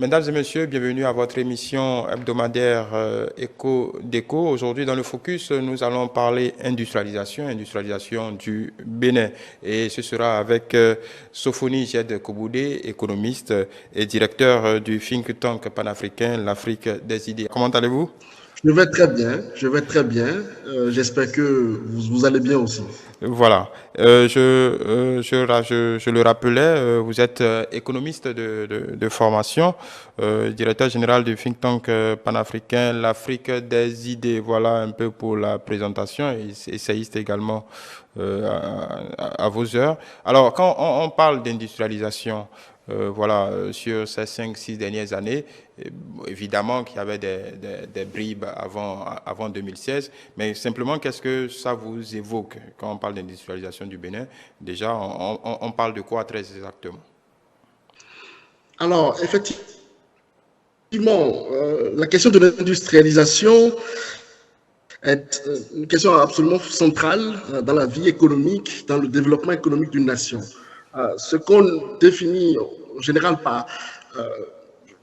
Mesdames et messieurs, bienvenue à votre émission hebdomadaire Écho d'Écho. Aujourd'hui, dans le Focus, nous allons parler industrialisation du Bénin. Et ce sera avec Sophonie Jed Koboudé, économiste et directeur du think tank panafricain, l'Afrique des idées. Comment allez-vous? Je vais très bien. J'espère que vous allez bien aussi. Voilà. Je le rappelais, vous êtes économiste de formation, directeur général du think tank panafricain, l'Afrique des idées. Voilà un peu pour la présentation et essayiste également à vos heures. Alors, quand on parle d'industrialisation, sur ces 5, 6 dernières années, évidemment qu'il y avait des bribes avant 2016, mais simplement, qu'est-ce que ça vous évoque quand on parle d'industrialisation du Bénin? Déjà, on parle de quoi très exactement? Alors, effectivement, la question de l'industrialisation est une question absolument centrale dans la vie économique, dans le développement économique d'une nation. Ce qu'on définit en général par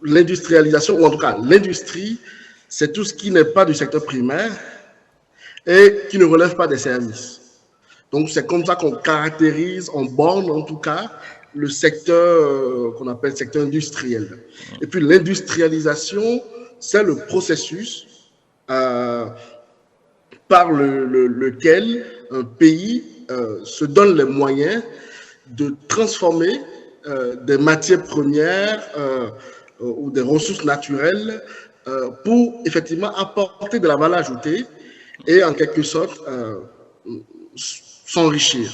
l'industrialisation, ou en tout cas l'industrie, c'est tout ce qui n'est pas du secteur primaire et qui ne relève pas des services. Donc c'est comme ça qu'on caractérise, on borne en tout cas, le secteur qu'on appelle secteur industriel. Et puis l'industrialisation, c'est le processus par lequel un pays se donne les moyens de transformer des matières premières ou des ressources naturelles pour effectivement apporter de la valeur ajoutée et en quelque sorte s'enrichir.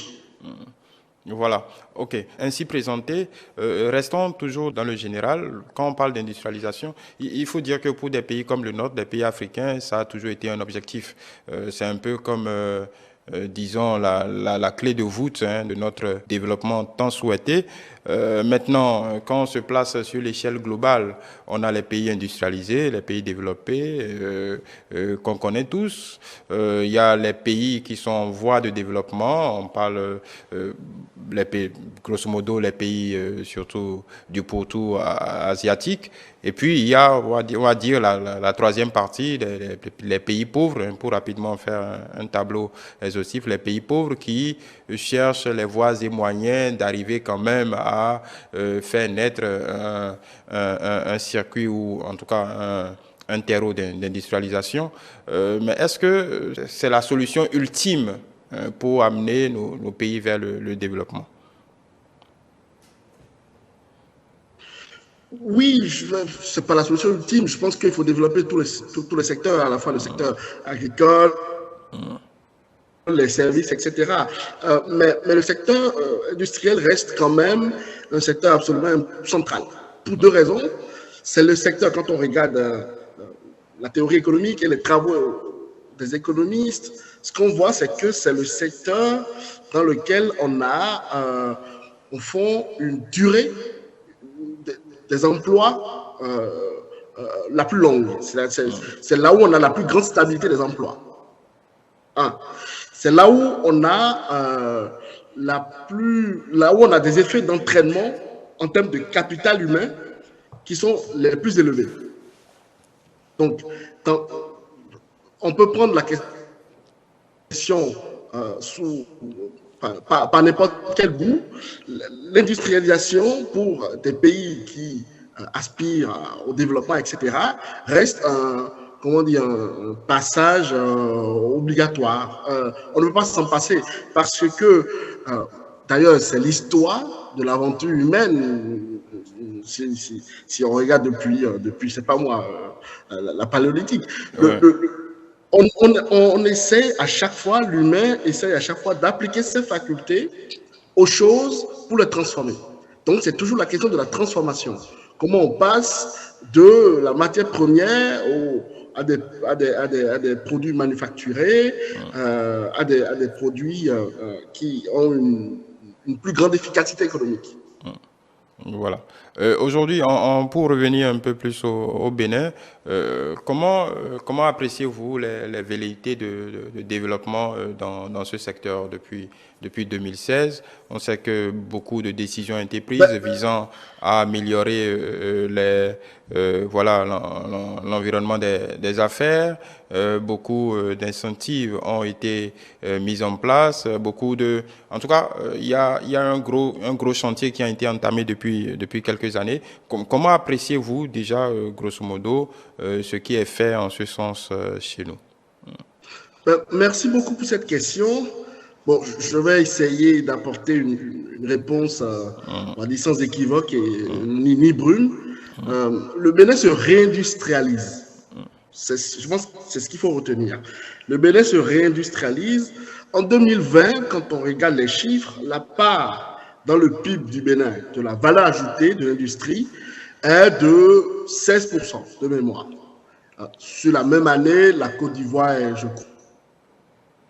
Voilà, ok. Ainsi présenté, restons toujours dans le général. Quand on parle d'industrialisation, il faut dire que pour des pays comme le nôtre, des pays africains, ça a toujours été un objectif. C'est un peu comme, disons, la clé de voûte de notre développement tant souhaité. Maintenant, quand on se place sur l'échelle globale, on a les pays industrialisés, les pays développés qu'on connaît tous. Il y a les pays qui sont en voie de développement. On parle les pays, grosso modo les pays surtout du pourtour asiatique. Et puis il y a, on va dire la troisième partie, les pays pauvres, hein, pour rapidement faire un tableau exhaustif, les pays pauvres qui cherchent les voies et moyens d'arriver quand même à faire naître un circuit ou en tout cas un terreau d'industrialisation. Mais est-ce que c'est la solution ultime pour amener nos pays vers le développement? Oui, ce n'est pas la solution ultime. Je pense qu'il faut développer tous les secteurs, à la fois le secteur agricole, les services, etc. Mais le secteur industriel reste quand même un secteur absolument central. Pour deux raisons. C'est le secteur, quand on regarde la théorie économique et les travaux des économistes, ce qu'on voit, c'est que c'est le secteur dans lequel on a, au fond, une durée des emplois la plus longue. C'est là où on a la plus grande stabilité des emplois. C'est là où on a là où on a des effets d'entraînement en termes de capital humain qui sont les plus élevés. Donc, on peut prendre la question par n'importe quel bout. L'industrialisation pour des pays qui aspirent au développement, etc., reste un passage obligatoire. On ne peut pas s'en passer parce que, d'ailleurs, c'est l'histoire de l'aventure humaine. Si on regarde depuis c'est pas moi, la paléolithique. Ouais. On essaie à chaque fois, l'humain essaie à chaque fois d'appliquer ses facultés aux choses pour les transformer. Donc, c'est toujours la question de la transformation. Comment on passe de la matière première à des produits manufacturés, à des produits qui ont une plus grande efficacité économique. Voilà. Aujourd'hui, pour revenir un peu plus au Bénin, comment appréciez-vous les velléités de développement dans ce secteur depuis 2016? On sait que beaucoup de décisions ont été prises Ben, visant à améliorer voilà, l'environnement des affaires. Beaucoup d'incentives ont été mis en place. En tout cas, il y a un gros chantier qui a été entamé depuis quelques années. Comment appréciez-vous déjà, grosso modo, ce qui est fait en ce sens chez nous? merci beaucoup pour cette question. Bon, je vais essayer d'apporter une réponse, on va dire sans équivoque et ni brune. Le Bénin se réindustrialise. Je pense que c'est ce qu'il faut retenir. Le Bénin se réindustrialise. En 2020, quand on regarde les chiffres, la part dans le PIB du Bénin de la valeur ajoutée de l'industrie est de 16% de mémoire. Sur la même année, la Côte d'Ivoire est, je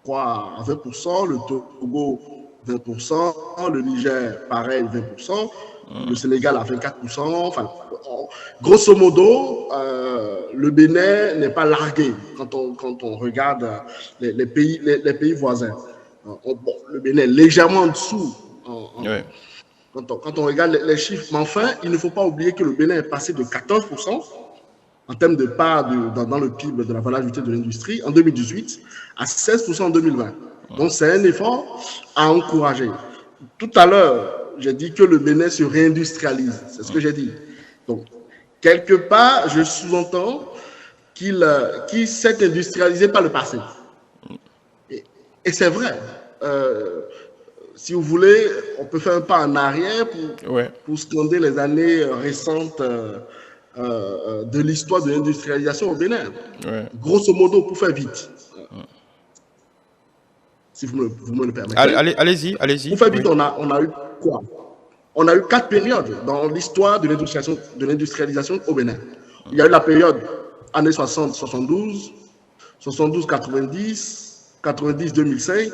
crois, à 20%, le Togo 20%, le Niger, pareil, 20%, le Sénégal à 24%. Enfin, grosso modo, le Bénin n'est pas largué quand on regarde les pays voisins. Bon, le Bénin est légèrement en dessous Oui. quand on regarde les chiffres. Mais enfin, il ne faut pas oublier que le Bénin est passé de 14% en termes de part dans le PIB de la valeur ajoutée de l'industrie en 2018 à 16% en 2020. Donc, c'est un effort à encourager. Tout à l'heure, j'ai dit que le Bénin se réindustrialise. C'est ce que j'ai dit. Donc, quelque part, je sous-entends qu'il s'est industrialisé par le passé. Et c'est vrai. Si vous voulez, on peut faire un pas en arrière pour scander les années récentes de l'histoire de l'industrialisation au Bénin. Ouais. Grosso modo, pour faire vite, si vous me le permettez. Allez-y. Pour faire vite, on a eu quoi? On a eu 4 périodes dans l'histoire de l'industrialisation au Bénin. Il y a eu la période années 60-72, 72-90, 90-2005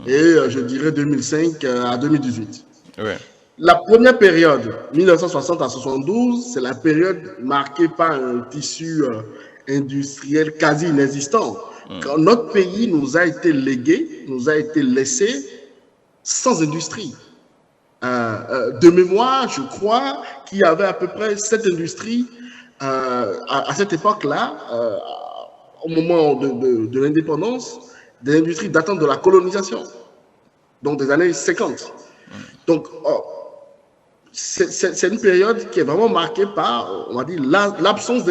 et je dirais 2005 à 2018. Ouais. La première période, 1960 à 72, c'est la période marquée par un tissu industriel quasi inexistant. Quand notre pays nous a été légué, nous a été laissé sans industrie. De mémoire, je crois qu'il y avait à peu près cette industrie à cette époque-là, au moment de l'indépendance, des industries datant de la colonisation, donc des années 50. Donc, c'est une période qui est vraiment marquée par, on va dire, l'absence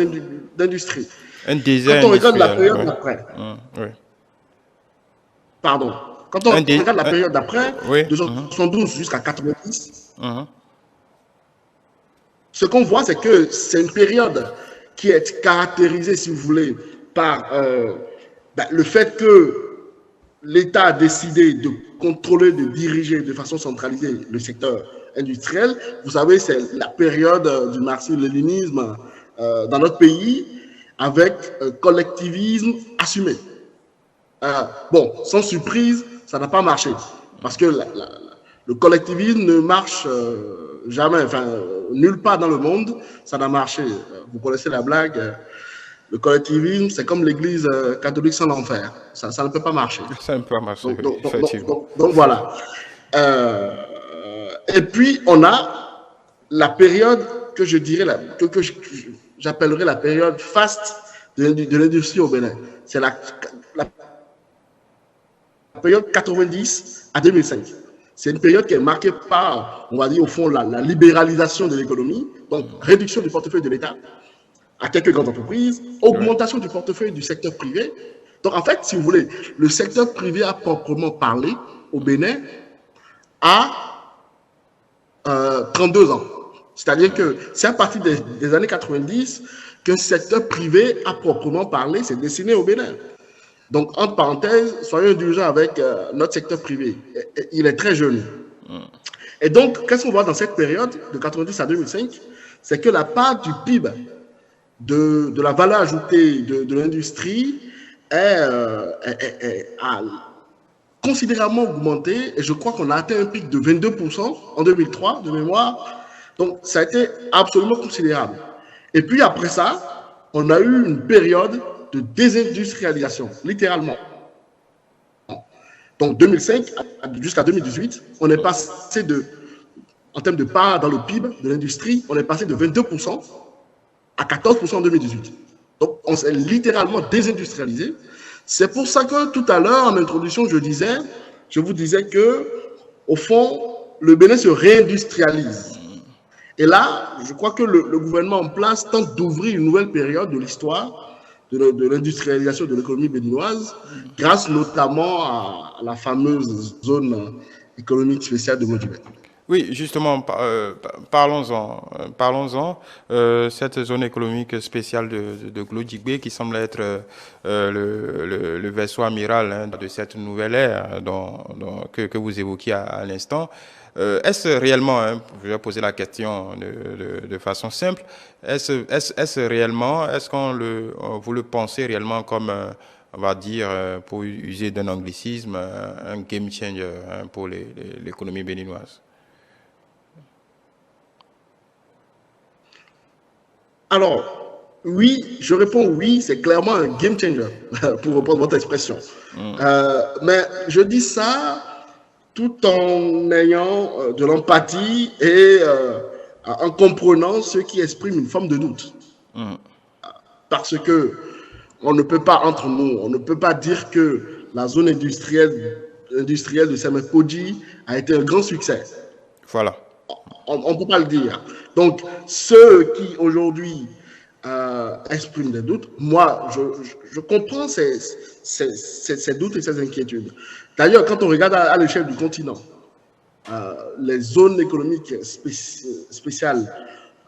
d'industrie. Un désert Quand on regarde la période industriel, d'après, ouais. pardon, quand on regarde la période d'après, Oui. de 72 jusqu'à 90, ce qu'on voit, c'est que c'est une période qui est caractérisée, si vous voulez, par le fait que l'État a décidé de contrôler, de diriger de façon centralisée le secteur industriel. Vous savez, c'est la période du marxisme-léninisme dans notre pays, avec collectivisme assumé. Bon, sans surprise, ça n'a pas marché, parce que le collectivisme ne marche jamais, enfin, nulle part dans le monde, ça n'a marché. Vous connaissez la blague, le collectivisme, c'est comme l'église catholique sans l'enfer. Ça ne peut pas marcher. Ça ne peut pas marcher, effectivement. Donc voilà. Et puis, on a la période que je dirais, que j'appellerais la période faste de l'industrie au Bénin. C'est la période 90 à 2005. C'est une période qui est marquée par, on va dire, au fond, la libéralisation de l'économie, donc réduction du portefeuille de l'État à quelques grandes entreprises, augmentation du portefeuille du secteur privé. Donc, en fait, si vous voulez, le secteur privé à proprement parler au Bénin a 32 ans. C'est-à-dire que c'est à partir des années 90 qu'un secteur privé à proprement parler s'est dessiné au Bénin. Donc, entre parenthèses, soyons indulgents avec notre secteur privé. Il est très jeune. Et donc, qu'est-ce qu'on voit dans cette période de 90 à 2005? C'est que la part du PIB de la valeur ajoutée de l'industrie a considérablement augmenté. Et je crois qu'on a atteint un pic de 22% en 2003, de mémoire. Donc, ça a été absolument considérable. Et puis après ça, on a eu une période de désindustrialisation, littéralement. Donc, 2005 jusqu'à 2018, on est passé en termes de part dans le PIB de l'industrie, on est passé de 22% à 14% en 2018. Donc, on s'est littéralement désindustrialisé. C'est pour ça que tout à l'heure, en introduction, je vous disais que, au fond, le Bénin se réindustrialise. Et là, je crois que le gouvernement en place tente d'ouvrir une nouvelle période de l'histoire de l'industrialisation de l'économie béninoise, grâce notamment à la fameuse zone économique spéciale de Modibé. Oui, justement, parlons-en. Cette zone économique spéciale de Glodjigbe qui semble être le vaisseau amiral, hein, de cette nouvelle ère que vous évoquiez à l'instant. Est-ce réellement, hein, je vais poser la question de façon simple, est-ce réellement, vous le pensez réellement comme, on va dire, pour user d'un anglicisme, un game changer, hein, pour l'économie béninoise? Alors, oui, je réponds oui, c'est clairement un game changer, pour reprendre votre expression. Mais je dis ça tout en ayant de l'empathie et en comprenant ceux qui expriment une forme de doute. Parce que on ne peut pas, entre nous, on ne peut pas dire que la zone industrielle de Semekoji a été un grand succès. Voilà. On ne peut pas le dire. Donc, ceux qui aujourd'hui expriment des doutes, moi, je comprends ces doutes et ces inquiétudes. D'ailleurs, quand on regarde à l'échelle du continent, les zones économiques spéciales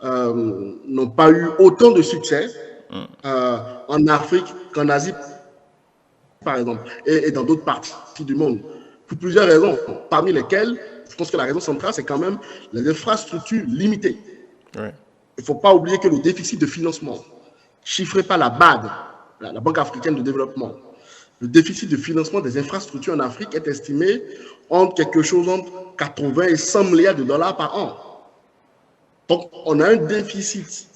n'ont pas eu autant de succès en Afrique qu'en Asie, par exemple, et dans d'autres parties du monde, pour plusieurs raisons, parmi lesquelles je pense que la raison centrale, c'est quand même les infrastructures limitées. Oui. Il ne faut pas oublier que le déficit de financement, chiffré par la BAD, la Banque africaine de développement, le déficit de financement des infrastructures en Afrique est estimé entre quelque chose entre 80 et 100 milliards de dollars par an. Donc, on a un déficit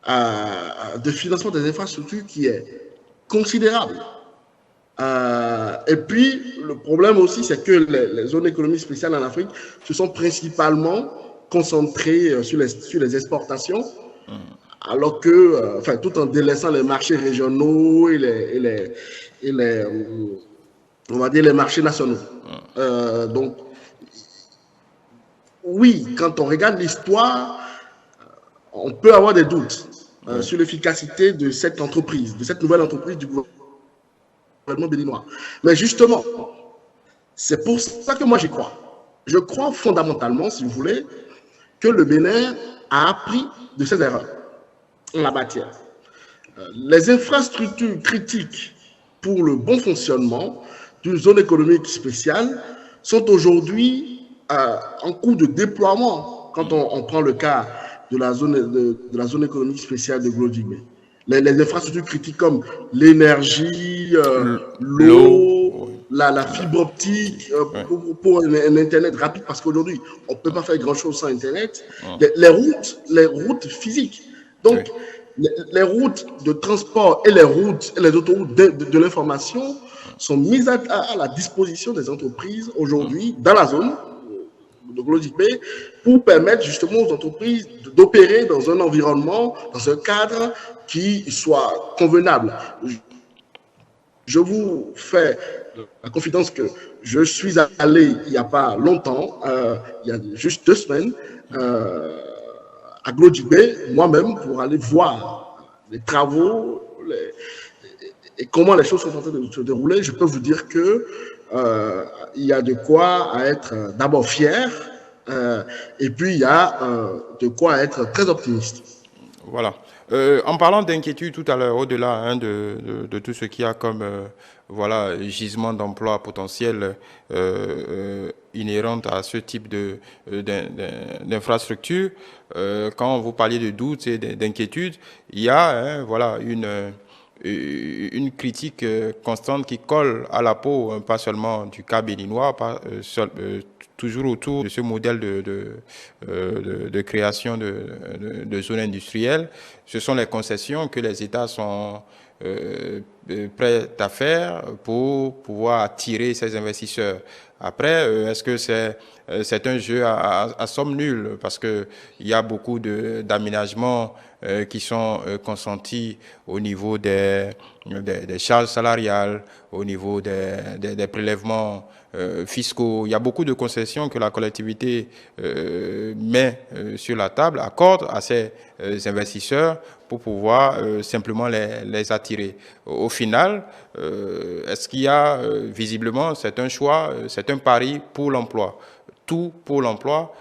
de financement des infrastructures qui est considérable. Et puis, le problème aussi, c'est que les zones économiques spéciales en Afrique se sont principalement concentrées sur les exportations, alors que, enfin, tout en délaissant les marchés régionaux et on va dire les marchés nationaux. Donc, oui, quand on regarde l'histoire, on peut avoir des doutes sur l'efficacité de cette entreprise, de cette nouvelle entreprise du gouvernement béninois. Mais justement, c'est pour ça que moi j'y crois. Je crois fondamentalement, si vous voulez, que le Bénin a appris de ses erreurs en la matière. Les infrastructures critiques pour le bon fonctionnement d'une zone économique spéciale sont aujourd'hui en cours de déploiement quand on prend le cas de la zone économique spéciale de Glodjigbe. Les infrastructures critiques comme l'énergie, l'eau, la fibre optique pour un Internet rapide, parce qu'aujourd'hui, on ne peut pas faire grand-chose sans Internet. Les routes physiques. Donc, les routes de transport et les autoroutes de l'information sont mises à la disposition des entreprises aujourd'hui dans la zone de Glodjigbe pour permettre justement aux entreprises d'opérer dans un environnement, dans un cadre qui soit convenable. Je vous fais la confidence que je suis allé il n'y a pas longtemps, il y a juste 2 semaines, à Glodjigbe, moi-même, pour aller voir les travaux et comment les choses sont en train de se dérouler. Je peux vous dire que il y a de quoi être d'abord fier, et puis il y a de quoi être très optimiste. Voilà. En parlant d'inquiétude tout à l'heure, au-delà de tout ce qu'il y a comme voilà, gisement d'emploi potentiel inhérente à ce type d'infrastructure, quand vous parliez de doute et d'inquiétude, il y a voilà, une critique constante qui colle à la peau, pas seulement du cas béninois, toujours autour de ce modèle de création de zones industrielles. Ce sont les concessions que les États sont prêts à faire pour pouvoir attirer ces investisseurs. Après, est-ce que c'est un jeu à somme nulle parce qu'il y a beaucoup d'aménagements qui sont consentis au niveau des charges salariales, au niveau des prélèvements fiscaux. Il y a beaucoup de concessions que la collectivité met sur la table, accorde à ces investisseurs pour pouvoir simplement les attirer. Au final, est-ce qu'il y a visiblement, c'est un choix, c'est un pari pour l'emploi. Tout pour l'emploi,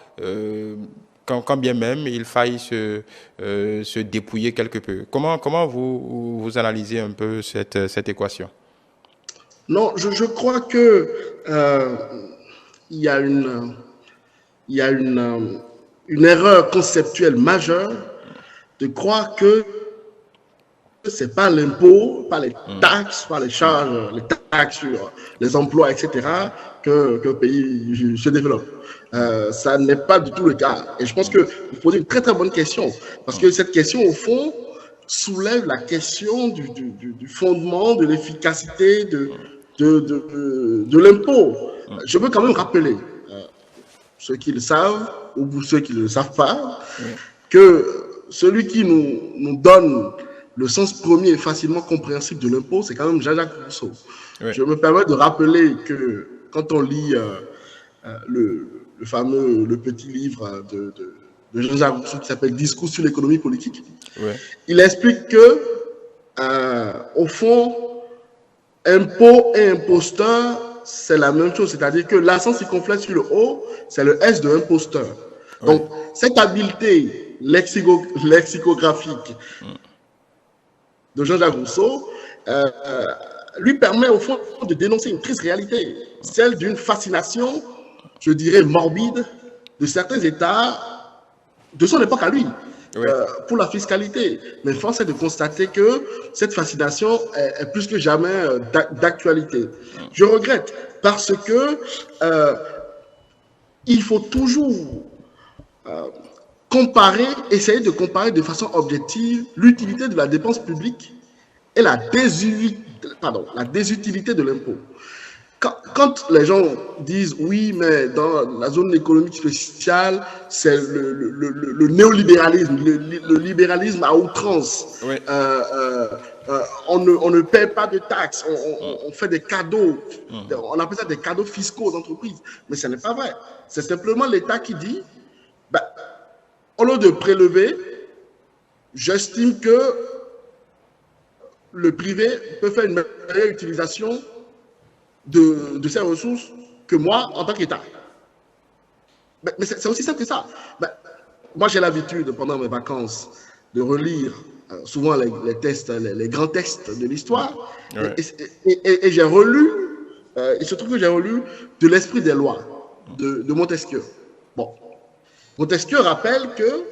quand bien même il faille se dépouiller quelque peu. Comment vous analysez un peu cette équation? Non, je crois que il y a une erreur conceptuelle majeure de croire que c'est pas l'impôt, pas les taxes, pas les charges, les taxes sur les emplois, etc., que le pays se développe. Ça n'est pas du tout le cas. Et je pense que vous posez une très très bonne question, parce que cette question, au fond, soulève la question du fondement, de l'efficacité de l'impôt. Je veux quand même rappeler, ceux qui le savent, ou ceux qui ne le savent pas, que celui qui nous donne le sens premier et facilement compréhensible de l'impôt, c'est quand même Jean-Jacques Rousseau. Oui. Je me permets de rappeler que quand on lit le petit livre de Jean-Jacques Rousseau qui s'appelle Discours sur l'économie politique, oui, il explique que, au fond, impôt et imposteur, c'est la même chose. C'est-à-dire que l'accent circonflexe sur le O, c'est le S de imposteur. Oui. Donc, cette habileté lexicographique de Jean-Jacques Rousseau lui permet au fond de dénoncer une triste réalité, celle d'une fascination, je dirais morbide, de certains États de son époque à lui, oui, pour la fiscalité. Mais force est de constater que cette fascination est plus que jamais d'actualité. Je regrette parce que il faut toujours essayer de comparer de façon objective l'utilité de la dépense publique et la désutilité de l'impôt. Quand les gens disent oui, mais dans la zone économique spéciale, c'est le néolibéralisme, le libéralisme à outrance. Oui. On ne paie pas de taxes, on fait des cadeaux, on appelle ça des cadeaux fiscaux aux entreprises. Mais ce n'est pas vrai. C'est simplement l'État qui dit, au lieu de prélever, j'estime que le privé peut faire une meilleure utilisation de ses ressources que moi en tant qu'État. Mais c'est aussi simple que ça. Moi, j'ai l'habitude, pendant mes vacances, de relire souvent les textes, les grands textes de l'histoire. Ouais. Et j'ai relu, il se trouve que j'ai relu de l'esprit des lois de Montesquieu. Bon. Montesquieu rappelle que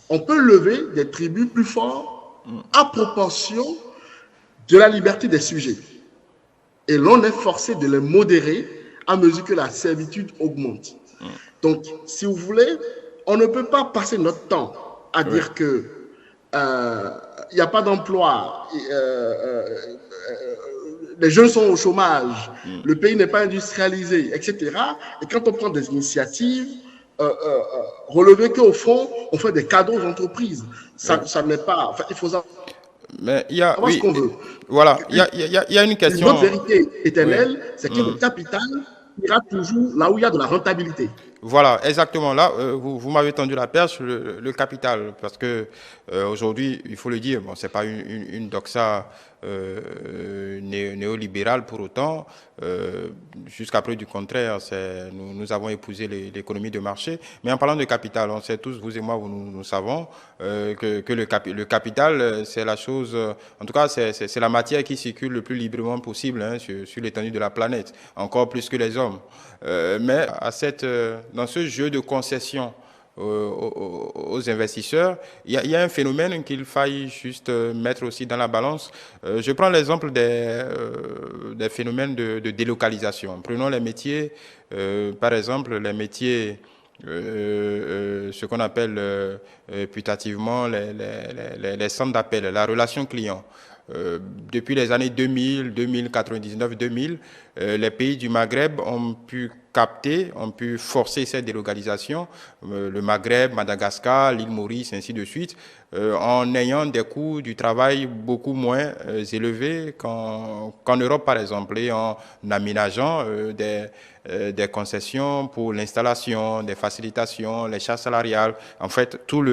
on peut lever des tributs plus forts à proportion de la liberté des sujets. Et l'on est forcé de les modérer à mesure que la servitude augmente. Donc, si vous voulez, on ne peut pas passer notre temps à dire que il n'y a pas d'emploi, les jeunes sont au chômage, le pays n'est pas industrialisé, etc. Et quand on prend des initiatives, relever qu'au fond, on fait des cadeaux aux entreprises. Ça n'est pas... Enfin, il faut savoir... Mais il y a... Oui, voilà, il y a une question... Notre vérité éternelle, c'est que le capital ira toujours là où il y a de la rentabilité. Voilà, exactement. Là, vous m'avez tendu la perche, le capital, parce que aujourd'hui, il faut le dire, bon, c'est pas une doxa néolibérale pour autant. Jusqu'à preuve du contraire, nous avons épousé l'économie de marché. Mais en parlant de capital, on sait tous, vous et moi, nous savons que le capital, c'est la chose, en tout cas, c'est la matière qui circule le plus librement possible hein, sur l'étendue de la planète, encore plus que les hommes. Mais dans ce jeu de concession aux investisseurs. Il y a un phénomène qu'il faille juste mettre aussi dans la balance. Je prends l'exemple des phénomènes de délocalisation. Prenons les métiers, par exemple, les métiers, ce qu'on appelle putativement les centres d'appel, la relation client. Depuis les années 2000, 2099, 2000, les pays du Maghreb ont pu capter, ont pu forcer cette délocalisation, le Maghreb, Madagascar, l'île Maurice, ainsi de suite, en ayant des coûts du travail beaucoup moins élevés qu'en Europe, par exemple, et en aménageant des concessions pour l'installation, des facilitations, les charges salariales, en fait, toute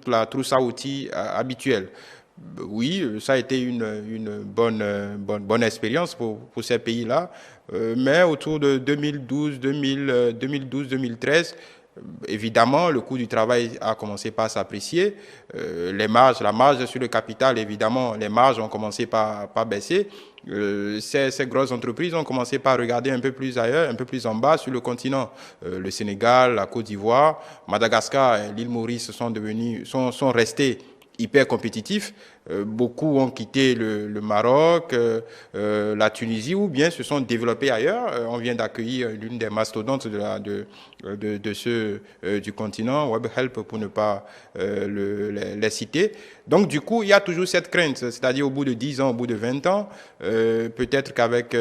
la trousse à outils habituelle. Oui, ça a été une bonne expérience pour ces pays-là, mais autour de 2012-2013, évidemment, le coût du travail a commencé par s'apprécier. La marge sur le capital, évidemment, les marges ont commencé par baisser. Ces grosses entreprises ont commencé par regarder un peu plus ailleurs, un peu plus en bas sur le continent. Le Sénégal, la Côte d'Ivoire, Madagascar et l'île Maurice sont restés hyper compétitifs. Beaucoup ont quitté le Maroc, la Tunisie, ou bien se sont développés ailleurs. On vient d'accueillir l'une des mastodontes du continent, WebHelp, pour ne pas les citer. Donc, du coup, il y a toujours cette crainte, c'est-à-dire au bout de 10 ans, au bout de 20 ans, peut-être qu'avec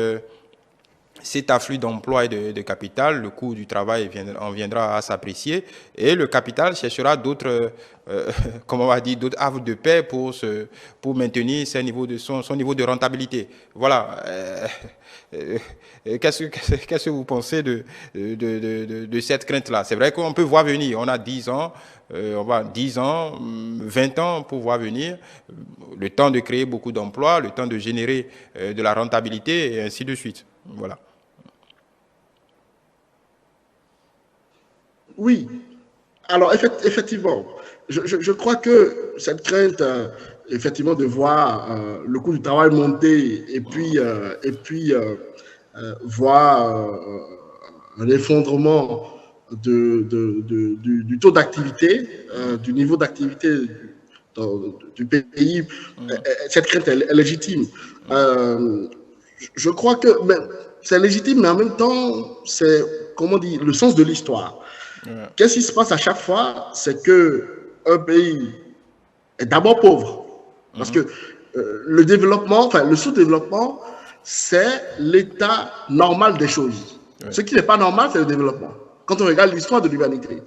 cet afflux d'emploi et de capital, le coût du travail en viendra à s'apprécier et le capital cherchera d'autres, comment on va dire, d'autres havres de paix pour maintenir son niveau de rentabilité. Voilà. Qu'est-ce que vous pensez de cette crainte-là? C'est vrai qu'on peut voir venir. On a 10 ans, 20 ans pour voir venir. Le temps de créer beaucoup d'emplois, le temps de générer de la rentabilité et ainsi de suite. Voilà. Oui, alors effectivement, je crois que cette crainte, effectivement, de voir le coût du travail monter et puis voir un effondrement du taux d'activité, du niveau d'activité du pays, cette crainte est légitime. Je crois que c'est légitime, mais en même temps, c'est, comment dire, le sens de l'histoire. Qu'est-ce qui se passe à chaque fois? C'est qu'un pays est d'abord pauvre. Parce que le développement, enfin le sous-développement, c'est l'état normal des choses. Ce qui n'est pas normal, c'est le développement. Quand on regarde l'histoire de l'humanité.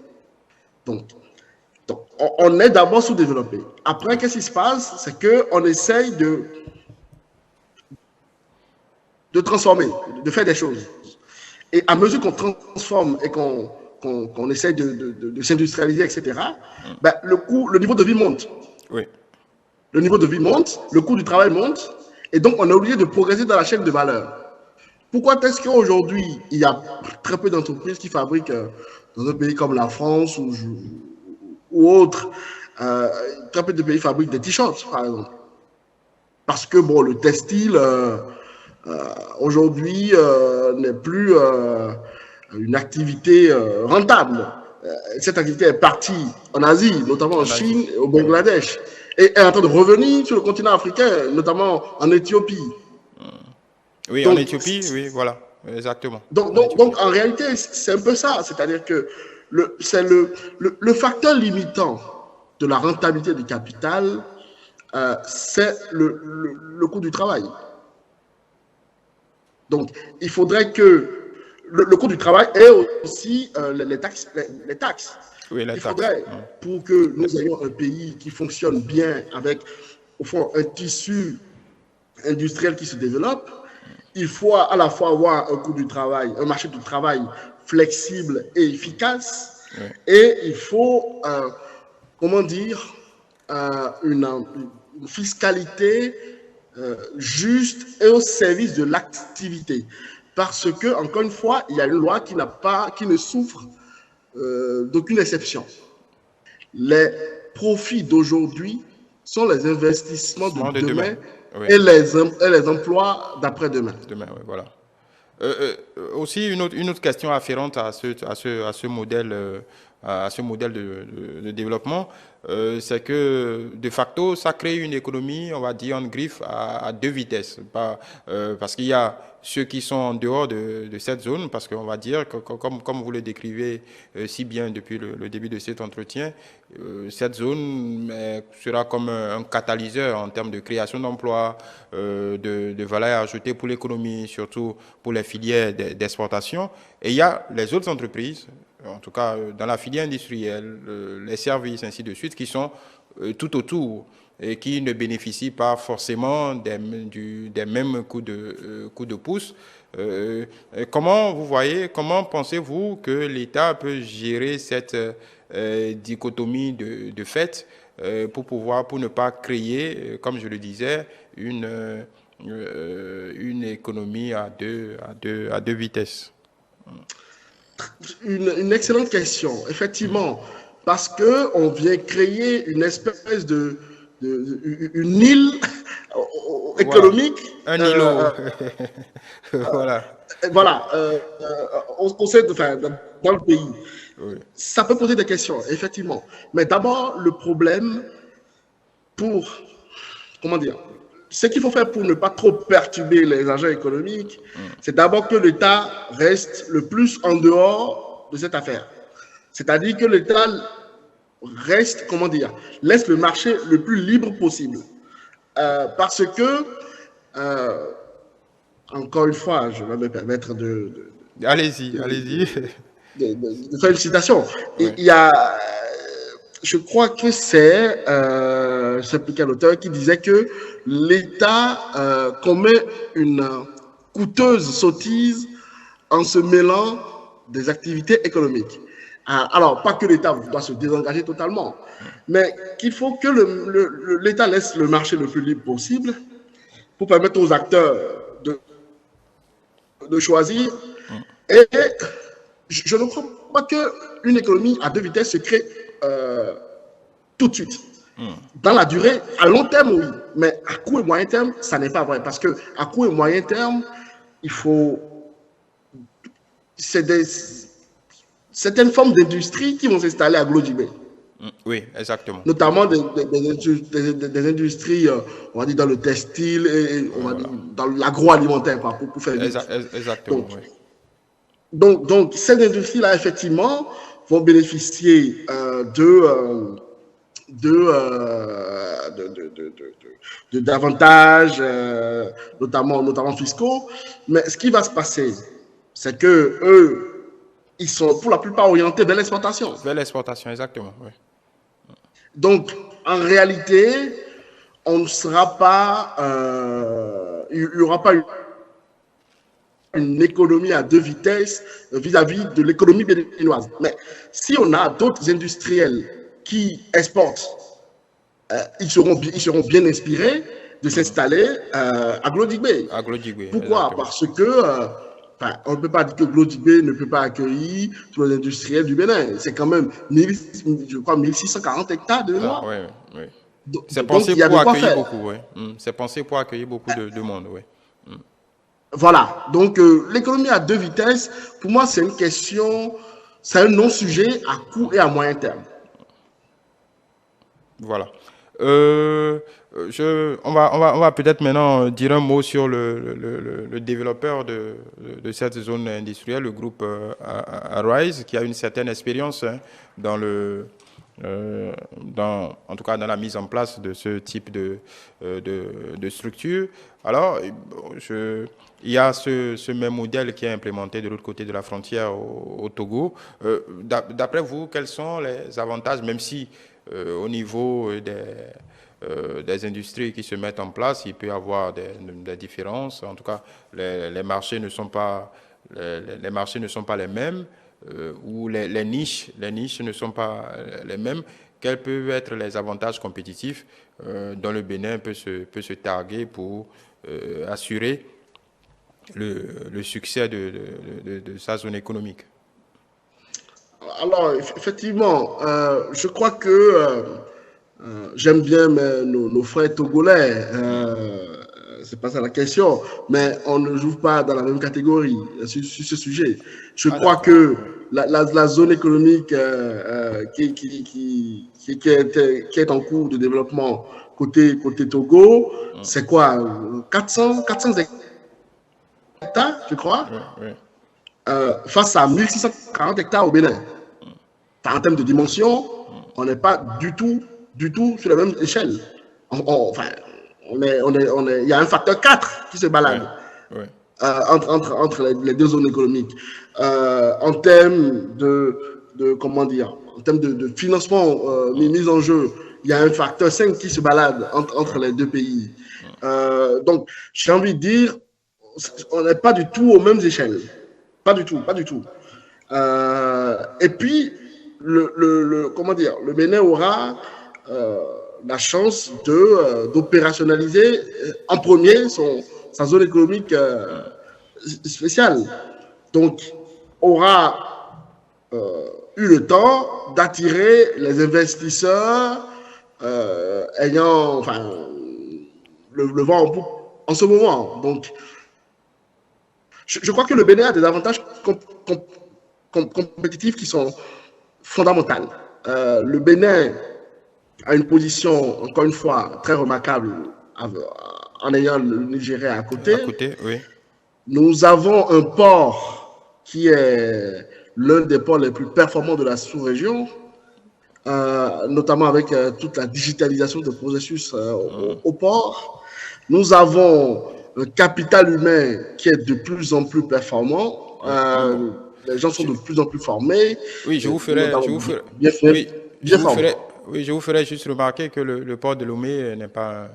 Donc on est d'abord sous-développé. Après, qu'est-ce qui se passe? C'est qu'on essaye de transformer, de faire des choses. Et à mesure qu'on transforme et qu'on essaye de s'industrialiser, etc., ben, le niveau de vie monte. Oui. Le niveau de vie monte, le coût du travail monte, et donc on est obligé de progresser dans la chaîne de valeur. Pourquoi est-ce qu'aujourd'hui, il y a très peu d'entreprises qui fabriquent dans un pays comme la France ou autre, très peu de pays fabriquent des t-shirts, par exemple. Parce que bon, le textile, aujourd'hui, n'est plus une activité rentable. Cette activité est partie en Asie, notamment en Chine et au Bangladesh, et est en train de revenir sur le continent africain, notamment en Éthiopie. Oui, donc, en Éthiopie, oui, voilà, exactement. Donc en réalité, c'est un peu ça, c'est-à-dire que c'est le facteur limitant de la rentabilité du capital, c'est le coût du travail. Donc, il faudrait que le coût du travail ait aussi les taxes. Oui, il faudrait, pour que nous ayons un pays qui fonctionne bien avec, au fond, un tissu industriel qui se développe, il faut à la fois avoir un coût du travail, un marché du travail flexible et efficace, et il faut, comment dire, une fiscalité juste et au service de l'activité. Parce que, encore une fois, il y a une loi qui ne souffre d'aucune exception. Les profits d'aujourd'hui sont les investissements de demain. Oui. Et les emplois d'après-demain. Demain, oui, voilà. Aussi, une autre question afférente à ce modèle, à ce modèle de développement, c'est que de facto, ça crée une économie, on va dire, en griffe à deux vitesses. Parce qu'il y a ceux qui sont en dehors de cette zone, parce qu'on va dire, comme vous le décrivez si bien depuis le début de cet entretien, cette zone sera comme un catalyseur en termes de création d'emplois, de valeur ajoutée pour l'économie, surtout pour les filières d'exportation. Et il y a les autres entreprises, en tout cas dans la filière industrielle, les services, ainsi de suite, qui sont tout autour et qui ne bénéficient pas forcément des mêmes coups de pouce. Comment vous voyez, comment pensez-vous que l'État peut gérer cette dichotomie de fait pour ne pas créer, comme je le disais, une économie à deux vitesses? Une excellente question, effectivement, parce qu'on vient créer une espèce une île économique. Voilà. Un îlot. Voilà. Voilà, dans le pays. Oui. Ça peut poser des questions, effectivement. Mais d'abord, le problème comment dire, ce qu'il faut faire pour ne pas trop perturber les agents économiques, c'est d'abord que l'État reste le plus en dehors de cette affaire. C'est-à-dire que l'État reste, laisse le marché le plus libre possible. Parce que, encore une fois, je vais me permettre Allez-y. De faire une citation. Ouais. Il y a, je crois que c'est quel auteur qui disait que l'État commet une coûteuse sottise en se mêlant des activités économiques. Alors, pas que l'État doit se désengager totalement, mais qu'il faut que l'État laisse le marché le plus libre possible pour permettre aux acteurs de choisir. Et je ne crois pas qu'une économie à deux vitesses se crée tout de suite. Dans la durée, à long terme, oui, mais à court et moyen terme, ça n'est pas vrai. Parce qu'à court et moyen terme, il faut. C'est certaines formes d'industrie qui vont s'installer à Glodjibé. Oui, exactement. Notamment des industries, on va dire, dans le textile et on va dire, dans l'agroalimentaire, pour faire exactement, oui. Donc, ces industries-là, effectivement, vont bénéficier d'avantages, notamment fiscaux. Mais ce qui va se passer, c'est que eux, ils sont pour la plupart orientés vers l'exportation. Vers l'exportation, exactement, oui. Donc, en réalité, on ne sera pas, il n'y aura pas une économie à deux vitesses vis-à-vis de l'économie béninoise. Mais si on a d'autres industriels qui exportent, ils seront bien inspirés de s'installer à Glodjibé. Pourquoi? Exactement. Parce que on ne peut pas dire que Glodjibé ne peut pas accueillir tous les industriels du Bénin. C'est quand même 1640 hectares de mémoire. Oui. C'est pensé pour accueillir beaucoup, oui. C'est pensé pour accueillir beaucoup de monde, oui. Voilà. Donc, l'économie à deux vitesses, pour moi, c'est une question, c'est un non-sujet à court et à moyen terme. Voilà. On va peut-être maintenant dire un mot sur le développeur de cette zone industrielle, le groupe Arise, qui a une certaine expérience en tout cas dans la mise en place de ce type de structure. Alors, il y a ce même modèle qui est implémenté de l'autre côté de la frontière au Togo. D'après vous, quels sont les avantages, même si au niveau des industries qui se mettent en place, il peut y avoir des différences. En tout cas, les marchés ne sont pas les mêmes, ou les niches ne sont pas les mêmes. Quels peuvent être les avantages compétitifs dont le Bénin peut se targuer pour assurer le succès de sa zone économique? Alors, effectivement, je crois que j'aime bien nos frères togolais. c'est pas ça la question, mais on ne joue pas dans la même catégorie sur ce sujet. Je crois que la zone économique qui est en cours de développement côté Togo, c'est quoi 400 hectares, je crois, face à 1640 hectares au Bénin. En termes de dimension, on n'est pas du tout sur la même échelle. Enfin, il y a un facteur 4 qui se balade entre les deux zones économiques. En termes comment dire, en termes de financement mis en jeu, il y a un facteur 5 qui se balade entre les deux pays. Donc, j'ai envie de dire, on n'est pas du tout aux mêmes échelles. Pas du tout. Et puis, comment dire, le Bénin aura la chance d'opérationnaliser en premier sa zone économique spéciale. Donc, aura eu le temps d'attirer les investisseurs ayant le vent en poupe en ce moment. Donc, je crois que le Bénin a des avantages compétitifs qui sont fondamentaux. Le Bénin a une position, encore une fois, très remarquable en ayant le Nigeria à côté. Oui. Nous avons un port qui est l'un des ports les plus performants de la sous-région, notamment avec toute la digitalisation de processus au port. Nous avons un capital humain qui est de plus en plus performant. Les gens sont de plus en plus formés. Oui, je vous ferai juste remarquer que le port de Lomé n'est pas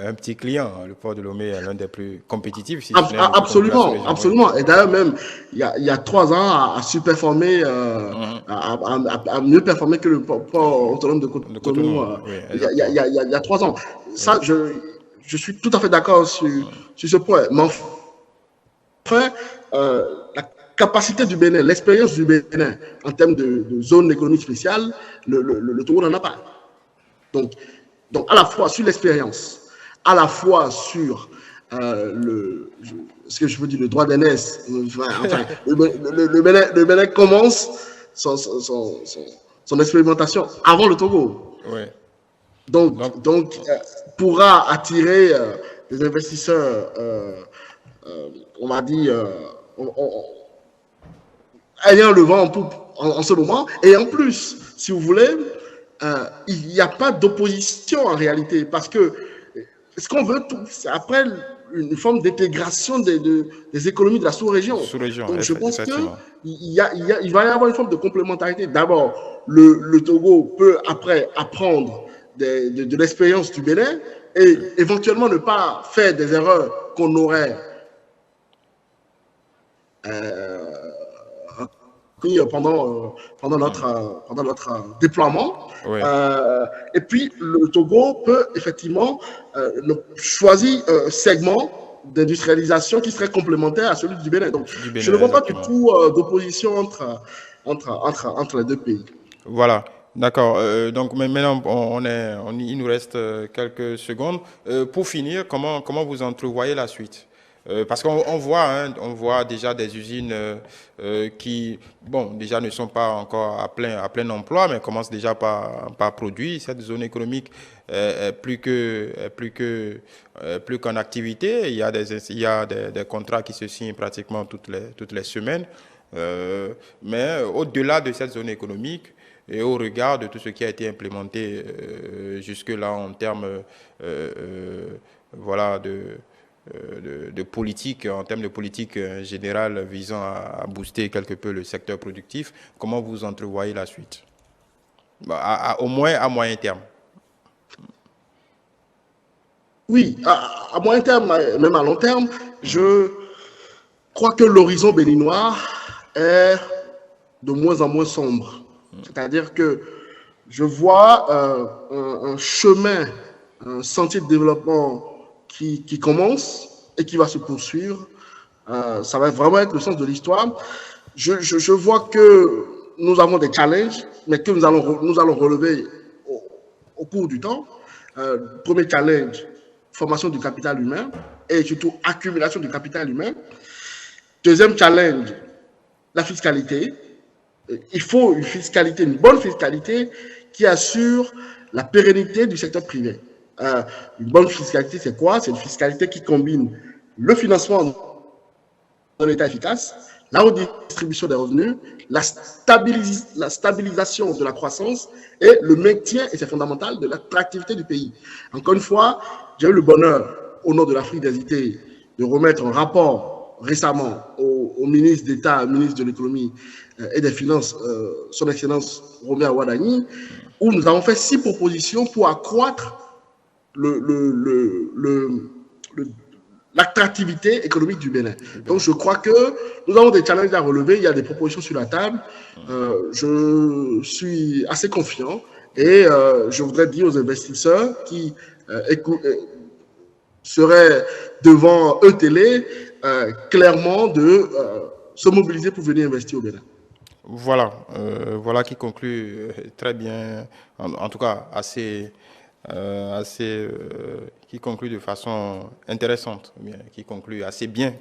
un petit client. Le port de Lomé est l'un des plus compétitifs. Absolument. Et d'ailleurs, même, il y a 3 ans, à surperformer, à mieux performer que le port autonome de Cotonou. Il y a 3 ans. Ça, je suis tout à fait d'accord sur ce point. Mais enfin, la capacité du Bénin, l'expérience du Bénin en termes de zone économique spéciale, le Togo n'en a pas. Donc, à la fois sur l'expérience, à la fois sur ce que je veux dire, le droit d'aînesse. Enfin, le Bénin commence son expérimentation avant le Togo. Oui. Donc pourra attirer des investisseurs, on m'a dit, ayant le vent en poupe en ce moment. Et en plus, si vous voulez, il n'y a pas d'opposition en réalité, parce que ce qu'on veut, c'est après une forme d'intégration des économies de la sous-région. Donc je pense qu'il va y avoir une forme de complémentarité. D'abord, le Togo peut après apprendre de l'expérience du Bénin et éventuellement ne pas faire des erreurs qu'on aurait pendant notre déploiement. Oui. Et puis, le Togo peut effectivement choisir un segment d'industrialisation qui serait complémentaire à celui du Bénin. Donc, je ne vois pas du tout d'opposition entre les deux pays. Voilà. D'accord. Donc maintenant, il nous reste quelques secondes. Pour finir, comment vous entrevoyez la suite? Parce qu'on voit déjà des usines qui, déjà ne sont pas encore à plein emploi, mais commencent déjà par produire. Cette zone économique est plus qu'en activité. Il y a des contrats qui se signent pratiquement toutes les semaines. Mais au-delà de cette zone économique, et au regard de tout ce qui a été implémenté jusque-là en termes de politique, en termes de politique générale visant à booster quelque peu le secteur productif, comment vous entrevoyez la suite? Au moins à moyen terme. Oui, à moyen terme, même à long terme, je crois que l'horizon béninois est de moins en moins sombre. C'est-à-dire que je vois un chemin, un sentier de développement qui commence et qui va se poursuivre. Ça va vraiment être le sens de l'histoire. Je vois que nous avons des challenges, mais que nous allons relever au cours du temps. Le premier challenge, formation du capital humain et surtout accumulation du capital humain. Deuxième challenge, la fiscalité. Il faut une fiscalité, une bonne fiscalité qui assure la pérennité du secteur privé. Une bonne fiscalité, c'est quoi? C'est une fiscalité qui combine le financement d'un État efficace, la redistribution des revenus, la stabilisation de la croissance et le maintien, et c'est fondamental, de l'attractivité du pays. Encore une fois, j'ai eu le bonheur, au nom de l'Afrique des idées, de remettre un rapport récemment au ministre d'État, ministre de l'économie et des finances, son Excellence Robert Ouadani, où nous avons fait 6 propositions pour accroître l'attractivité économique du Bénin. Donc, je crois que nous avons des challenges à relever. Il y a des propositions sur la table. Je suis assez confiant et je voudrais dire aux investisseurs qui seraient devant E-Télé clairement de se mobiliser pour venir investir au Bénin. Voilà, voilà qui conclut très bien, en tout cas qui conclut de façon intéressante, qui conclut assez bien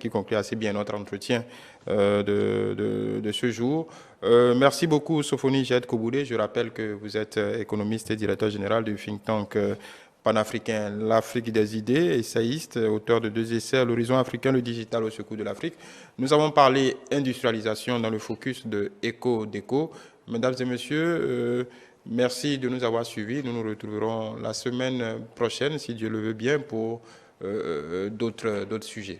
notre entretien de ce jour. Merci beaucoup Sophonie Jed-Koboulé. Je rappelle que vous êtes économiste et directeur général du think tank panafricain L'Afrique des idées, essayiste, auteur de 2 essais, L'horizon africain, le digital au secours de l'Afrique. Nous avons parlé industrialisation dans le focus de EcoDeco. Mesdames et messieurs, merci de nous avoir suivis. Nous nous retrouverons la semaine prochaine, si Dieu le veut bien, pour d'autres sujets.